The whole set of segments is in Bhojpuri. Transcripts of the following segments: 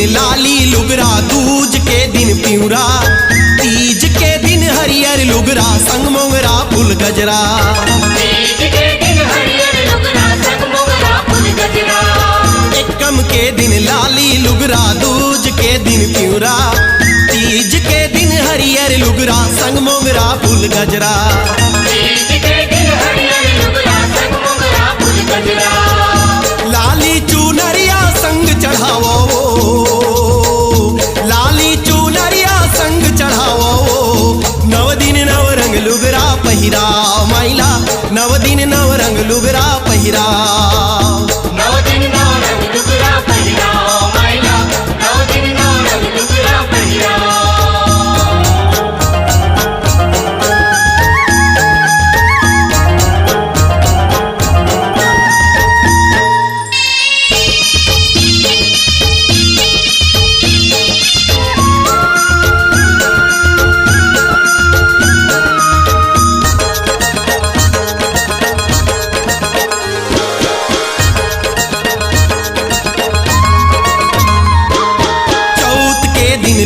लाली लुगरा, दूज के दिन पिउरा, तीज के दिन हरियर लुगरा संग मोगरा फूल गजरा। तीज के दिन हरियर लुगरा संग मोगरा फूल गजरा। एकम के दिन लाली लुगरा, दूज के दिन पिउरा, तीज के दिन हरियर लुगरा संग मोगरा फूल गजरा। तीज के दिन हरियर लुगरा संग मोगरा फूल गजरा। लाली चुनरिया संग चढ़ावो, लाली चुनरिया संग चढ़ावो, नव दिन नव रंग लुगरा पहिरा माइला, नव दिन नव रंग लुगरा पहिरा। नव दिन नव रंग लुगरा पहिरा माइला, नव दिन नव रंग लुगरा पहिरा।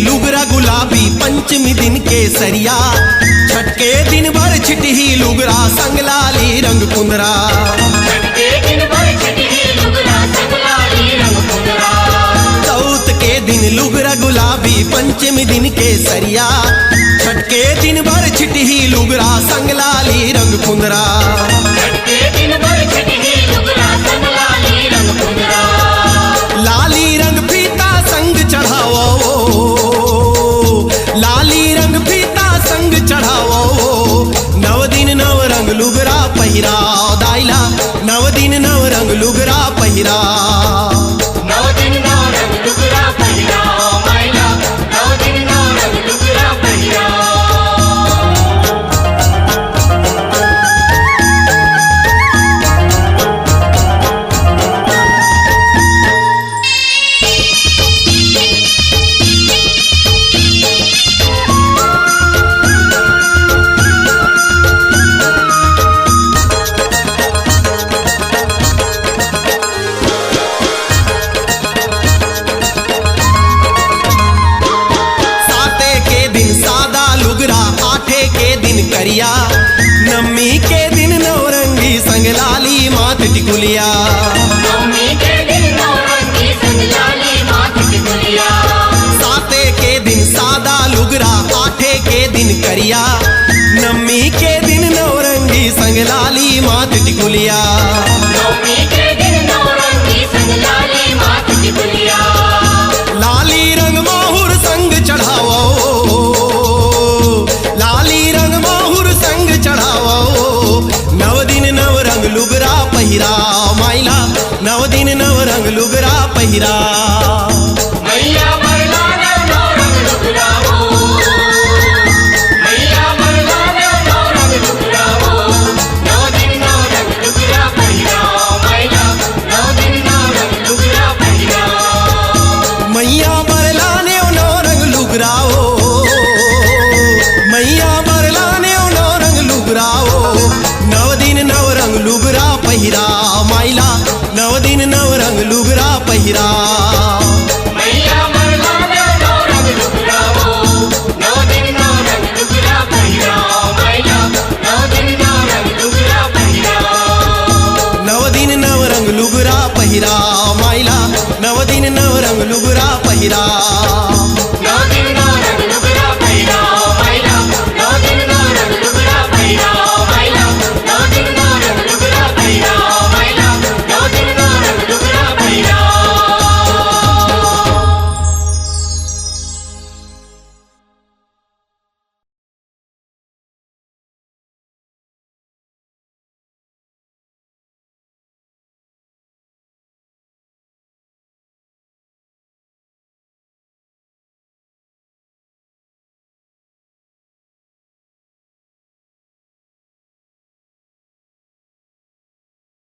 लुगरा गुलाबी पंचमी दिन केसरिया, छठ के दिन भर छिटही लुगरा संग लाली रंग कुंदरा। छठ के दिन भर छिटही लुगरा संग लाली रंग कुंदरा। चौथ के दिन लुगरा गुलाबी पंचमी दिन केसरिया, छठ के दिन भर छिटही लुगरा संग लाली रंग कुंदरा। छठ के दिन भर छिटही लुगरा संग लाली रंग कुंदरा। लाली रंग फीता संग चढ़ावो, लाली रंग फीता संग चढ़ावो, नव दिन नव रंग लुगरा पहिरा दाइला, नव दिन नव रंग लुगरा पहिरा। नव दिन नव रंग लुगरा पहिरा माइला, नव दिन नव रंग लुगरा पहिरा। करिया नम्मी के दिन नवरंगी संग लाली मात टिकुलिया। नवमी के दिन नवरंगी संग लाली मात टिकुलिया। साते के दिन सादा लुगरा, आठे के दिन करिया, नम्मी के दिन नवरंगी संग लाली मात टिकुलिया। नवमी के दिन नवरंगी संग लाली मात टिकुलिया। लाली रंग माहुर संग चढ़ावो, लाली रंग माहुर संग चढ़ावो, नव दिन नव रंग लुगरा पहिरा माइला, नव दिन नव रंग लुगरा पहिरा। मैया मरला नव रंग लुगरा हो, मैया मरला नव रंग लुगरा हो, नव दिन नव रंग लुगरा पहिरा माइला, नव दिन नव रंग लुगरा पहिरा। मैया बरला ने नव रंग लुगरा हो, मैया बरला ने नव रंग लुगरा हो, नव दिन नव रंग लुगरा पहिरा माइला, नव दिन नव रंग लुगरा पहिरा। मैया मरला नव रंग लुगरा हो, नव दिन नव रंग लुगरा पहिरा माइला, नव दिन नव रंग लुगरा पहिरा। नव दिन नव रंग लुगरा पहिरा माइला, नव दिन नव रंग लुगरा पहिरा।